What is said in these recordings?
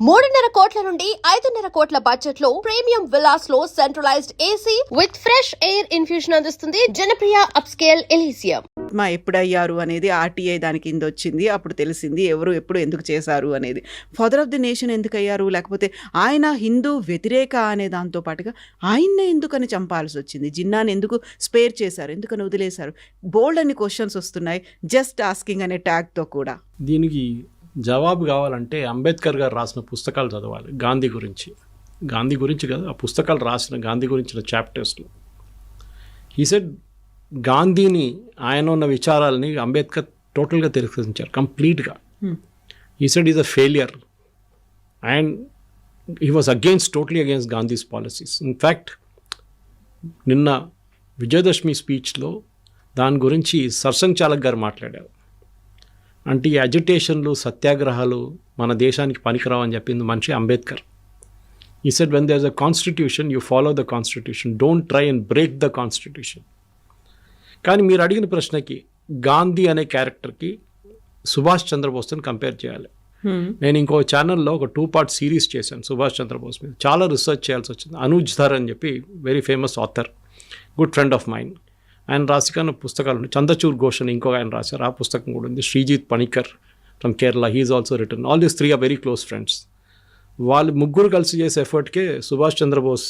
3.5 కోట్ల నుండి 5.5 కోట్ల బడ్జెట్ లో ప్రీమియం విల్లాస్ లో centralised AC with fresh air infusion అందిస్తుంది జనప్రియ అప్స్కేల్ ఎలీసియం. ఎప్పుడయ్యారు అనేది ఆర్టీఐ దాని కింద వచ్చింది. అప్పుడు తెలిసింది ఎవరు ఎప్పుడు ఎందుకు చేశారు అనేది. ఫాదర్ ఆఫ్ ది నేషన్ ఎందుకు అయ్యారు, లేకపోతే ఆయన హిందూ వ్యతిరేక అనే దాంతో పాటుగా ఆయన్నే ఎందుకని చంపాల్సి వచ్చింది, జిన్నాని ఎందుకు స్పేర్ చేశారు, ఎందుకని వదిలేశారు, బోల్డ్ అన్ని క్వశ్చన్స్ వస్తున్నాయి జస్ట్ ఆస్కింగ్ అనే ట్యాగ్తో కూడా. దీనికి జవాబు కావాలంటే అంబేద్కర్ గారు రాసిన పుస్తకాలు చదవాలి. గాంధీ గురించి కదా, ఆ పుస్తకాలు రాసిన గాంధీ గురించిన చాప్టర్స్లో ఈ సెడ్ గాంధీని ఆయన ఉన్న విచారాలని అంబేద్కర్ టోటల్గా తిరస్కరించారు కంప్లీట్గా. ఈ said is a failure and he was totally against Gandhi's policies. In fact నిన్న విజయదశమి స్పీచ్లో దాని గురించి సర్సంగ్ చాలక్ గారు మాట్లాడారు. అంటే ఈ అజిటేషన్లు సత్యాగ్రహాలు మన దేశానికి పనికిరావు అని చెప్పింది మనిషి Ambedkar. He said when there is a constitution you follow the constitution, don't try and break the constitution. కానీ మీరు అడిగిన ప్రశ్నకి గాంధీ అనే క్యారెక్టర్కి సుభాష్ చంద్రబోస్ని కంపేర్ చేయాలి. నేను ఇంకో ఛానల్లో ఒక 2-part సిరీస్ చేశాను సుభాష్ చంద్రబోస్ మీద. చాలా రీసెర్చ్ చేయాల్సి వచ్చింది. అనూజ్ ధర్ అని చెప్పి very famous author, good friend of mine, ఆయన రాసిన పుస్తకాలు ఉన్నాయి. చంద్రచూర్ ఘోష్ అని ఇంకొక ఆయన రాశారు, ఆ పుస్తకం కూడా ఉంది. Sreejith Panicker from Kerala, he's also written. All these 3 are very close friends. వాళ్ళు ముగ్గురు కలిసి చేసే ఎఫర్ట్కే సుభాష్ చంద్రబోస్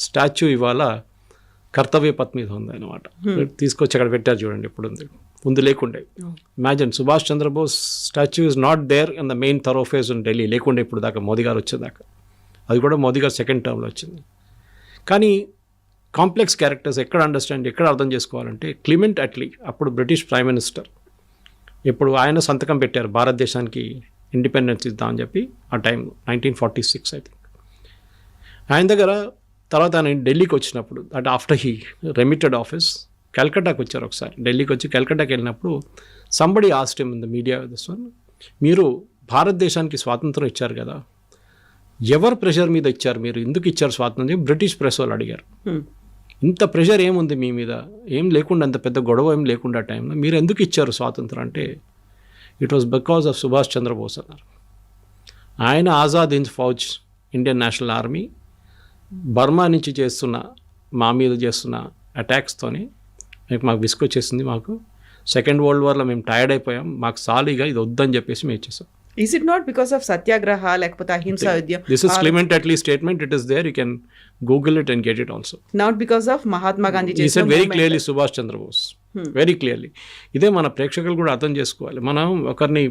స్టాచ్యూ ఇవాళ కర్తవ్య పథ్ మీద ఉంది అనమాట. తీసుకొచ్చి అక్కడ పెట్టారు చూడండి, ఇప్పుడు ఉంది, ముందు లేకుండే. Imagine Subhash Chandra Bose statue is not there in the main thoroughfare in Delhi, లేకుండే ఇప్పుడు దాకా మోదీ గారు వచ్చేదాకా. అది కూడా మోదీ గారు 2nd టర్మ్లో వచ్చింది. కానీ కాంప్లెక్స్ క్యారెక్టర్స్ ఎక్కడ అర్థం చేసుకోవాలంటే క్లిమెంట్ అట్లీ, అప్పుడు బ్రిటిష్ ప్రైమ్ మినిస్టర్, ఇప్పుడు ఆయన సంతకం పెట్టారు భారతదేశానికి ఇండిపెండెన్స్ ఇద్దామని చెప్పి ఆ టైంలో 1946 ఐ థింక్. ఆయన దగ్గర తర్వాత ఆయన ఢిల్లీకి వచ్చినప్పుడు, అంటే ఆఫ్టర్ హీ రెమిటెడ్ ఆఫీస్, కల్కట్టాకి వచ్చారు ఒకసారి. ఢిల్లీకి వచ్చి కల్కట్టాకి వెళ్ళినప్పుడు somebody asked him in the media this one, మీరు భారతదేశానికి స్వాతంత్రం ఇచ్చారు కదా, ఎవరు ప్రెషర్ మీద ఇచ్చారు, మీరు ఎందుకు ఇచ్చారు స్వాతంత్రం? బ్రిటిష్ ప్రెస్ వాళ్ళు అడిగారు. ఇంత ప్రెషర్ ఏముంది మీ మీద, ఏం లేకుండా, అంత పెద్ద గొడవ ఏం లేకుండా టైంలో మీరు ఎందుకు ఇచ్చారు స్వాతంత్రం అంటే, it was because of Subhash Chandra Bose అన్నారు. ఆయన Azad Hind Fauj, Indian National Army Burma నుంచి మా మీద చేస్తున్న అటాక్స్తోని మాకు విసుకొచ్చేసింది. మాకు 2nd వరల్డ్ వార్లో మేము టైర్డ్ అయిపోయాం, మాకు సాలీగా ఇది వద్దని చెప్పేసి మేము ఇచ్చేసాం. Is it not because of సత్యాగ్రహ లేకపోతే అహింసా ఉద్యమం? This is Clement Attlee's statement. It is there. You can Google it and get it also. Not because of Mahatma Gandhi. He said very clearly Subhash Chandra Bose. Very clearly. ఇదే మన ప్రేక్షకులు కూడా అర్థం చేసుకోవాలి. మనం ఒకరిని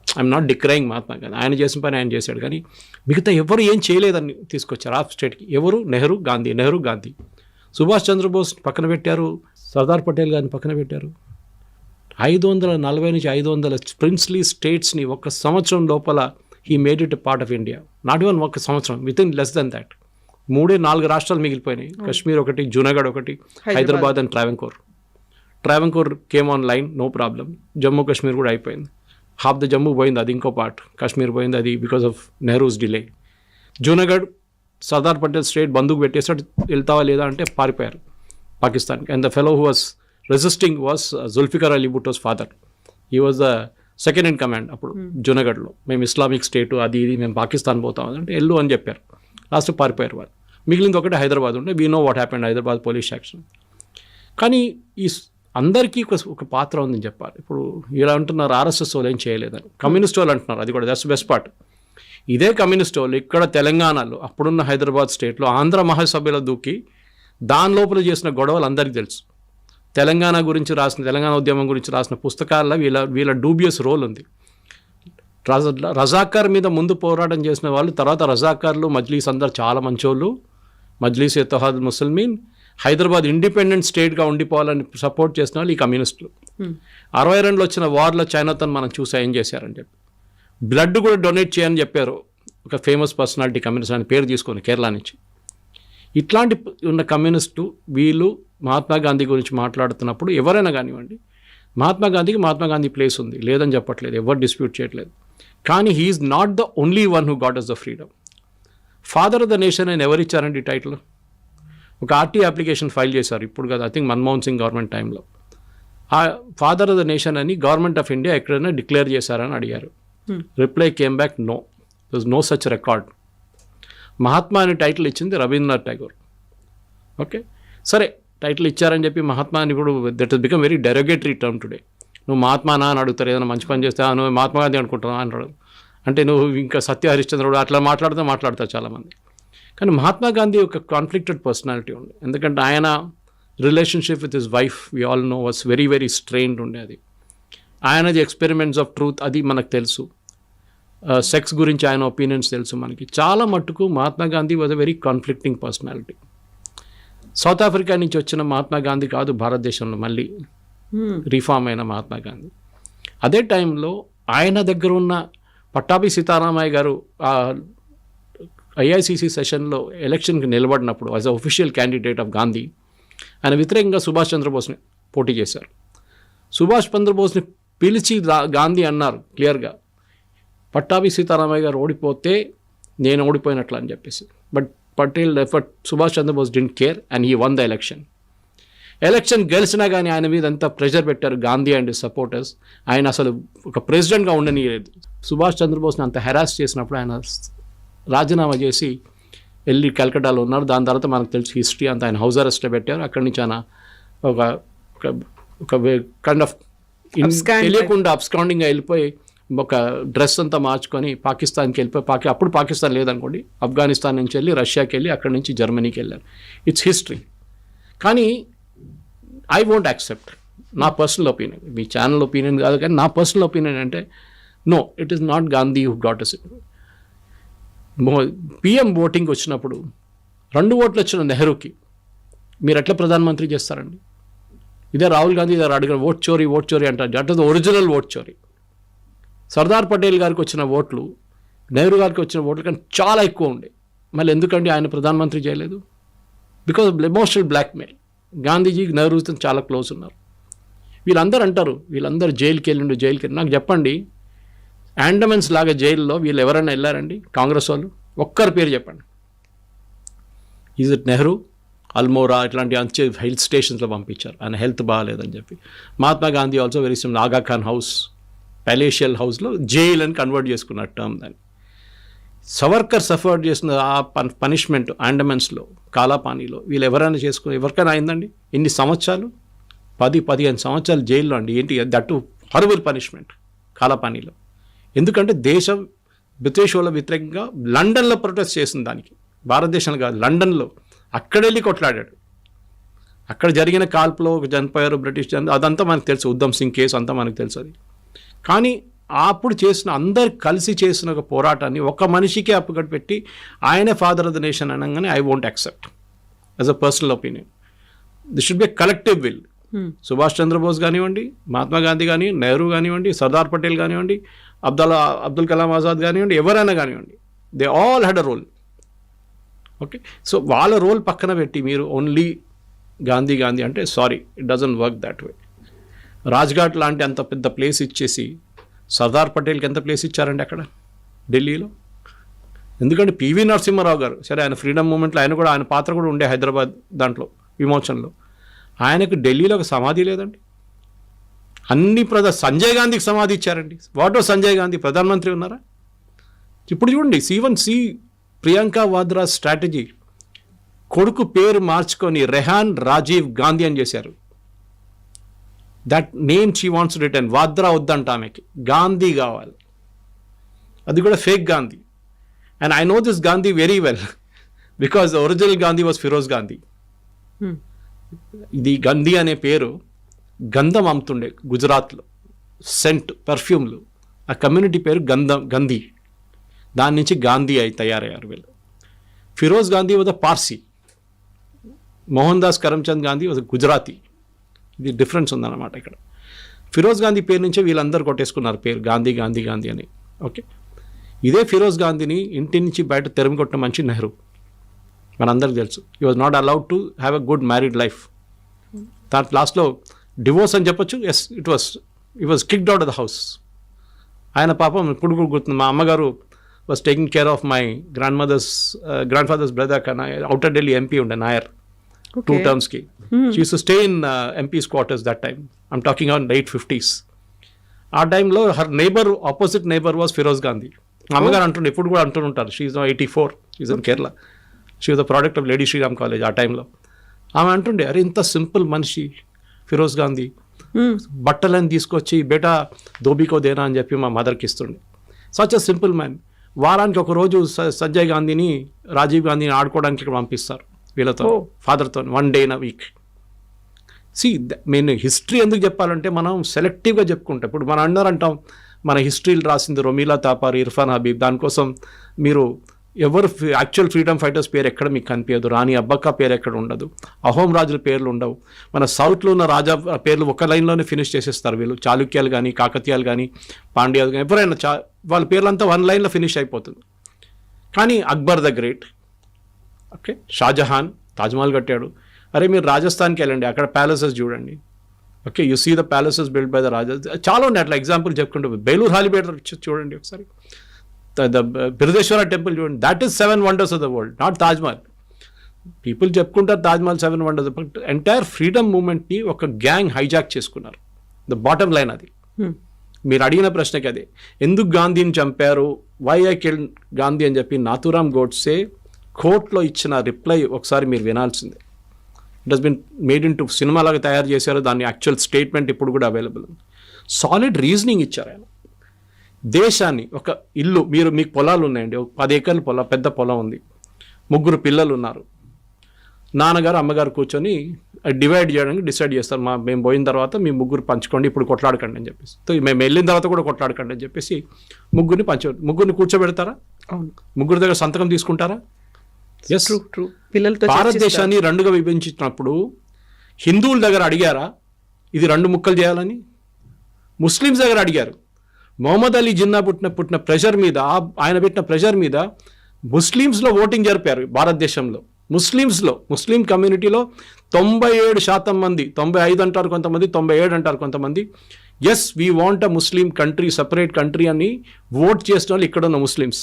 ఐఎమ్ నాట్ డిక్రైయింగ్ మహాత్మా గాంధీ, ఆయన చేసిన పని ఆయన చేశాడు, కానీ మిగతా ఎవరు ఏం చేయలేదని తీసుకొచ్చారు ఆ స్టేట్కి. ఎవరు? నెహ్రూ గాంధీ. సుభాష్ చంద్రబోస్ పక్కన పెట్టారు, సర్దార్ పటేల్ గారిని పక్కన పెట్టారు. 540 నుంచి 500 ప్రిన్స్లీ స్టేట్స్ని 1 సంవత్సరం లోపల he made it a part of India. Not even 1 సంవత్సరం, within less than that 3-4 రాష్ట్రాలు మిగిలిపోయినాయి. కశ్మీర్ ఒకటి, జూనాగఢ్ ఒకటి, Hyderabad and Travancore came on line, no problem. Jammu Kashmir కూడా అయిపోయింది. హాఫ్ ద జమ్మూ పోయింది, అది ఇంకో పార్ట్. కాశ్మీర్ పోయింది, అది because of Nehru's delay. Junagadh Sardar Patel state బందూకు పెట్టేసాడు, వెళ్తావా లేదా అంటే పారిపోయారు పాకిస్తాన్కి. And the fellow who was resisting was Zulfikar Ali Bhutto's father. He was the second in command అప్పుడు జూనాగఢ్లో. మేము ఇస్లామిక్ స్టేటు అది ఇది మేము పాకిస్తాన్ పోతాం అంటే వెళ్ళు అని చెప్పారు. లాస్ట్ పారిపోయారు వాళ్ళు. మిగిలింది ఒకటి హైదరాబాద్ ఉంటే we know what happened, Hyderabad police action. కానీ ఈ అందరికీ ఒక పాత్ర ఉందని చెప్పాలి. ఇప్పుడు ఇలా అంటున్నారు ఆర్ఎస్ఎస్ వాళ్ళు ఏం చేయలేదని, కమ్యూనిస్ట్ వాళ్ళు అంటున్నారు, అది కూడా దట్స్ బెస్ట్ పార్ట్. ఇదే కమ్యూనిస్ట్ వాళ్ళు ఇక్కడ తెలంగాణలో, అప్పుడున్న హైదరాబాద్ స్టేట్లో ఆంధ్ర మహాసభలో దూకి దాని లోపల చేసిన గొడవలు అందరికీ తెలుసు. తెలంగాణ ఉద్యమం గురించి రాసిన పుస్తకాల్లో వీళ్ళ డూబియస్ రోల్ ఉంది. రజాకార్ మీద ముందు పోరాటం చేసిన వాళ్ళు, తర్వాత రజాకార్లు మజ్లీస్ అందరు చాలా మంచోళ్ళు. మజ్లీస్ ఇత్తహాద్ ముస్లిమీన్ హైదరాబాద్ ఇండిపెండెంట్ స్టేట్గా ఉండిపోవాలని సపోర్ట్ చేసిన వాళ్ళు ఈ కమ్యూనిస్టులు. 62లో వచ్చిన వార్లో చైనాతో మనం చూసా ఏం చేశారని చెప్పి. బ్లడ్ కూడా డొనేట్ చేయని చెప్పారు ఒక ఫేమస్ పర్సనాలిటీ, కమ్యూనిస్ట్ అని పేరు తీసుకొని కేరళ నుంచి. ఇట్లాంటి ఉన్న కమ్యూనిస్టు వీళ్ళు మహాత్మా గాంధీ గురించి మాట్లాడుతున్నప్పుడు ఎవరైనా కానివ్వండి, మహాత్మా గాంధీ ప్లేస్ ఉంది, లేదని చెప్పట్లేదు, ఎవరు డిస్ప్యూట్ చేయట్లేదు. కానీ he's not the only one who got us the freedom. Father of the nation అని ఎవరు ఇచ్చారండి టైటిల్? ఒక ఆర్టీ అప్లికేషన్ ఫైల్ చేశారు ఇప్పుడు కదా, I think Manmohan Singh government టైంలో. ఆ ఫాదర్ ఆఫ్ ద నేషన్ అని గవర్నమెంట్ ఆఫ్ ఇండియా ఎక్కడైనా డిక్లేర్ చేశారని అడిగారు. Reply came back no. There no such record. Mahatma అనే టైటిల్ ఇచ్చింది రవీంద్రనాథ్ ఠాగూర్. ఓకే, సరే టైటిల్ ఇచ్చారని చెప్పి మహాత్మా అని ఇప్పుడు that is become very derogatory term today. నువ్వు మహాత్మానా అని అడుగుతారు, ఏదైనా మంచి పని చేస్తే నువ్వు మహాత్మా గాంధీ అనుకుంటున్నావు అంటాడు. అంటే నువ్వు ఇంకా సత్య హరిశ్చంద్రుడు అట్లా మాట్లాడతారు చాలామంది. కానీ మహాత్మా గాంధీ ఒక కాన్ఫ్లిక్టెడ్ పర్సనాలిటీ ఉంది. ఎందుకంటే ఆయన relationship with his wife we all know was very very strained ఉండేది. ఆయనది ఎక్స్పెరిమెంట్స్ ఆఫ్ ట్రూత్ అది మనకు తెలుసు. సెక్స్ గురించి ఆయన ఒపీనియన్స్ తెలుసు మనకి. చాలా మట్టుకు Mahatma Gandhi was a very conflicting personality. South Africa నుంచి వచ్చిన మహాత్మా గాంధీ కాదు భారతదేశంలో మళ్ళీ రీఫార్మ్ అయిన మహాత్మా గాంధీ. అదే టైంలో ఆయన దగ్గర ఉన్న పట్టాభి సీతారామయ్య గారు ఐఐసిసి సెషన్లో ఎలక్షన్కి నిలబడినప్పుడు as a official candidate of Gandhi ఆయన వ్యతిరేకంగా సుభాష్ చంద్రబోస్ని పోటీ చేశారు. సుభాష్ చంద్రబోస్ని పిలిచి గాంధీ అన్నారు క్లియర్గా, పట్టాభి సీతారామయ్య గారు ఓడిపోతే నేను ఓడిపోయినట్లు అని చెప్పేసి. But Subhash Chandra Bose didn't care and he won the election గెలిచినా కానీ ఆయన మీద అంతా ప్రెషర్ పెట్టారు గాంధీ అండ్ సపోర్టర్స్. ఆయన అసలు ఒక ప్రెసిడెంట్గా ఉండనియలేదు. సుభాష్ చంద్రబోస్ని అంత హెరాస్ చేసినప్పుడు ఆయన రాజీనామా చేసి వెళ్ళి కలకట్టాలో ఉన్నారు. దాని తర్వాత మనకు తెలుసు హిస్టరీ అంతా. ఆయన హౌస్ అరెస్ట్లో పెట్టారు. అక్కడి నుంచి ఆయన ఒక కైండ్ ఆఫ్ తెలియకుండా అబ్స్కాండింగ్గా వెళ్ళిపోయి ఒక డ్రెస్ అంతా మార్చుకొని పాకిస్తాన్కి వెళ్ళిపోయి అప్పుడు పాకిస్తాన్ లేదనుకోండి, ఆఫ్ఘనిస్తాన్ నుంచి వెళ్ళి రష్యాకి వెళ్ళి అక్కడి నుంచి జర్మనీకి వెళ్ళారు. It's history. కానీ ఐ వోంట్ యాక్సెప్ట్, నా పర్సనల్ ఒపీనియన్, మీ ఛానల్ ఒపీనియన్ కాదు కానీ నా పర్సనల్ ఒపీనియన్ అంటే no, it is not Gandhi who got us. PM voting వచ్చినప్పుడు 2 ఓట్లు వచ్చిన నెహ్రూకి మీరు ఎట్లా ప్రధానమంత్రి చేస్తారండి? ఇదే రాహుల్ గాంధీ గారు అడిగిన ఓట్ చోరీ అంటారు. దట్ ఈస్ ఒరిజినల్ ఓట్ చోరీ. సర్దార్ పటేల్ గారికి వచ్చిన ఓట్లు నెహ్రూ గారికి వచ్చిన ఓట్లు కానీ చాలా ఎక్కువ ఉండే. మళ్ళీ ఎందుకండి ఆయన ప్రధానమంత్రి చేయలేదు? Because of emotional blackmail. Gandhiji నెహ్రూతో చాలా క్లోజ్ ఉన్నారు. వీళ్ళందరూ అంటారు వీళ్ళందరూ జైలుకి వెళ్ళి. నాకు చెప్పండి, అండమన్స్ లాగా జైల్లో వీళ్ళు ఎవరైనా వెళ్ళారండి కాంగ్రెస్ వాళ్ళు? ఒక్కరి పేరు చెప్పండి. ఈజ్ ఇట్ నెహ్రూ, అల్మోరా ఇట్లాంటి అంచే హిల్ స్టేషన్స్లో పంపించారు ఆయన హెల్త్ బాగాలేదని చెప్పి. Mahatma Gandhi also very SIM ఆగా ఖాన్ హౌస్, ప్యాలేషియల్ హౌస్లో జైల్ అని కన్వర్ట్ చేసుకున్నారు టర్మ్ దాన్ని. సవర్కర్ సఫర్ చేసిన ఆ పనిష్మెంట్ అండమన్స్లో కాలాపానీలో వీళ్ళు ఎవరైనా ఎవరికైనా అయిందండి? ఎన్ని సంవత్సరాలు? 10-15 సంవత్సరాలు జైల్లో అండి. ఏంటి దట్టు హారబుల్ పనిష్మెంట్ కాలాపానీలో. ఎందుకంటే దేశం బ్రిటిష్ వాళ్ళ వ్యతిరేకంగా లండన్లో ప్రొటెస్ట్ చేసిన దానికి, భారతదేశంలో కాదు లండన్లో, అక్కడెళ్ళి కొట్లాడాడు. అక్కడ జరిగిన కాల్పులో చనిపోయారు బ్రిటిష్ అదంతా మనకు తెలుసు. ఉద్దమ్ సింగ్ కేసు అంతా మనకు తెలుసు అది. కానీ అప్పుడు చేసిన అందరు కలిసి చేసిన ఒక పోరాటాన్ని ఒక మనిషికే అప్పుగట్టు పెట్టి ఆయనే ఫాదర్ ఆఫ్ ద నేషన్ అనగానే I won't accept as a personal opinion. This should be a collective will. Subhash Chandra Bose కానివ్వండి, మహాత్మా గాంధీ కానివ్వండి, నెహ్రూ కానివ్వండి, సర్దార్ పటేల్ కానివ్వండి, అబ్దుల్ కలాం ఆజాద్ కానివ్వండి, ఎవరైనా కానివ్వండి, they all had a role. Okay, so వాళ్ళ రోల్ పక్కన పెట్టి మీరు ఓన్లీ గాంధీ అంటే sorry, it doesn't work that way. Rajghat లాంటి అంత పెద్ద ప్లేస్ ఇచ్చేసి సర్దార్ పటేల్కి ఎంత ప్లేస్ ఇచ్చారండి అక్కడ ఢిల్లీలో? ఎందుకంటే పివి నరసింహారావు గారు, సరే ఆయన ఫ్రీడమ్ మూమెంట్లో ఆయన పాత్ర కూడా ఉండే హైదరాబాద్ దాంట్లో విమోచనలో. ఆయనకు ఢిల్లీలో ఒక సమాధి లేదండి. అన్ని సంజయ్ గాంధీకి సమాధి ఇచ్చారండి. What was Sanjay Gandhi? ప్రధానమంత్రి ఉన్నారా? ఇప్పుడు చూడండి, సి ప్రియాంక వాద్రా స్ట్రాటజీ, కొడుకు పేరు మార్చుకొని రెహాన్ రాజీవ్ గాంధీ అని చేశారు. That name she wants to return. Vadra వద్దంట ఆమెకి, గాంధీ కావాలి. అది కూడా fake Gandhi. And I know this Gandhi very well because the original Gandhi was Feroze Gandhi. ఇది గంధీ అనే పేరు గంధం అమ్ముతుండే గుజరాత్లో, సెంట్ పర్ఫ్యూమ్లు. ఆ కమ్యూనిటీ పేరు గంధీ. దాని నుంచి గాంధీ తయారయ్యారు వీళ్ళు. Feroze Gandhi was a Parsi. Mohandas Karamchand Gandhi was Gujarati. ఇది డిఫరెన్స్ ఉందన్నమాట ఇక్కడ. ఫిరోజ్ గాంధీ పేరు నుంచే వీళ్ళందరూ కొట్టేసుకున్నారు పేరు గాంధీ అని. ఓకే, ఇదే ఫిరోజ్ గాంధీని ఇంటి నుంచి బయట తెరమి కొట్టిన మనిషి నెహ్రూ, మనందరికీ తెలుసు. He was not allowed to have a good married life. దాని లాస్ట్లో డివోర్స్ అని చెప్పొచ్చు. Yes, it was kicked out of the house. ఆయన పాపం ఇప్పుడు కూడా గుర్తుంది. మా అమ్మగారు was taking care of my grandfather's brother. కానీ అవుటర్ ఢిల్లీ ఎంపీ ఉండే Nair 2 terms. She used to stay in MP's quarters that time. I'm talking on late 50s. ఆ టైంలో her opposite neighbor was Firoz Gandhi. మా అమ్మగారు అంటుండే, ఇప్పుడు కూడా అంటుంటారు. She's 84, she's in Kerala, she was the product of Lady Shriram college ఆ టైంలో. ఆమె అంటుండే, అరే ఇంత సింపుల్ మనిషి ఫిరోజ్ గాంధీ, బట్టలని తీసుకొచ్చి బేటా దోబీకో దేనా అని చెప్పి మా మదర్కి ఇస్తుండే. Such a simple man. వారానికి ఒక రోజు సంజయ్ గాంధీని, రాజీవ్ గాంధీని ఆడుకోవడానికి ఇక్కడ పంపిస్తారు వీళ్ళతో, ఫాదర్తో, 1 day in a week. నేను హిస్టరీ ఎందుకు చెప్పాలంటే మనం సెలెక్టివ్గా చెప్పుకుంటాం. ఇప్పుడు మనం అందరూ అంటాం మన హిస్టరీలు రాసింది రొమీలా తాపార్, ఇర్ఫాన్ హబీబ్, దానికోసం మీరు ఎవరు యాక్చువల్ ఫ్రీడమ్ ఫైటర్స్ పేరు ఎక్కడ మీకు కనిపించదు, రాణి అబ్బక్క పేరు ఎక్కడ ఉండదు, అహోం రాజుల పేర్లు ఉండవు. మన సౌత్లో ఉన్న రాజా పేర్లు ఒక లైన్లోనే ఫినిష్ చేసేస్తారు వీళ్ళు. చాళుక్యాలు కానీ, కాకతీయాలు కానీ, పాండ్యాలు కానీ, ఎవరైనా వాళ్ళ పేర్లంతా 1 లైన్లో ఫినిష్ అయిపోతుంది. కానీ Akbar the great, okay, Shahjahan Taj Mahal కట్టాడు. అరే మీరు రాజస్థాన్కి వెళ్ళండి, అక్కడ ప్యాలెసెస్ చూడండి. Okay, you see the palaces build by the raja. చాలా ఉన్నాయి అట్లా ఎగ్జాంపుల్ చెప్పుకుంటూ. బేలూర్ హాలిబేట్ చూడండి ఒకసారి, ద బిరుదేశ్వర టెంపుల్ చూడండి. That is 7 wonders of the world, not Taj Mahal. People చెప్పుకుంటారు Taj Mahal 7 wonders, but entire freedom మూమెంట్ని ఒక గ్యాంగ్ హైజాక్ చేసుకున్నారు. ద బాటమ్ లైన్ అది. మీరు అడిగిన ప్రశ్నకి అదే, ఎందుకు గాంధీని చంపారు, వై ఐ కిల్డ్ గాంధీ అని చెప్పి నాథూరామ్ గోడ్సే కోర్టులో ఇచ్చిన రిప్లై ఒకసారి మీరు వినాల్సిందే. It has been made into cinema లాగా తయారు చేశారు, దాని యాక్చువల్ స్టేట్మెంట్ ఇప్పుడు కూడా అవైలబుల్ ఉంది. సాలిడ్ రీజనింగ్ ఇచ్చారు ఆయన. దేశాన్ని, ఒక ఇల్లు, మీకు పొలాలు ఉన్నాయండి, 10 acres పొలం, పెద్ద పొలం ఉంది, 3 పిల్లలు ఉన్నారు, నాన్నగారు అమ్మగారు కూర్చొని డివైడ్ చేయడానికి డిసైడ్ చేస్తారు. మేము పోయిన తర్వాత మీ 3 పంచుకోండి, ఇప్పుడు కొట్లాడకండి అని చెప్పేసి. మేము వెళ్ళిన తర్వాత కూడా కొట్లాడకండి అని చెప్పేసి ముగ్గురిని కూర్చోబెడతారా? అవును. 3 దగ్గర సంతకం తీసుకుంటారా? Yes, true. పిల్లలతో భారతదేశాన్ని 2గా విభజించినప్పుడు హిందువుల దగ్గర అడిగారా ఇది 2 ముక్కలు చేయాలని? ముస్లిమ్స్ దగ్గర అడిగారు. మొహమ్మద్ అలీ జిన్నా పుట్టిన ప్రెషర్ మీద, ఆయన పెట్టిన ప్రెషర్ మీద ముస్లిమ్స్లో ఓటింగ్ జరిపారు భారతదేశంలో. ముస్లిం కమ్యూనిటీలో 97% మంది, 95 అంటారు కొంతమంది, 97 అంటారు కొంతమంది, yes we want a Muslim country, separate country అని ఓట్ చేసిన వాళ్ళు ఇక్కడ ఉన్న ముస్లిమ్స్.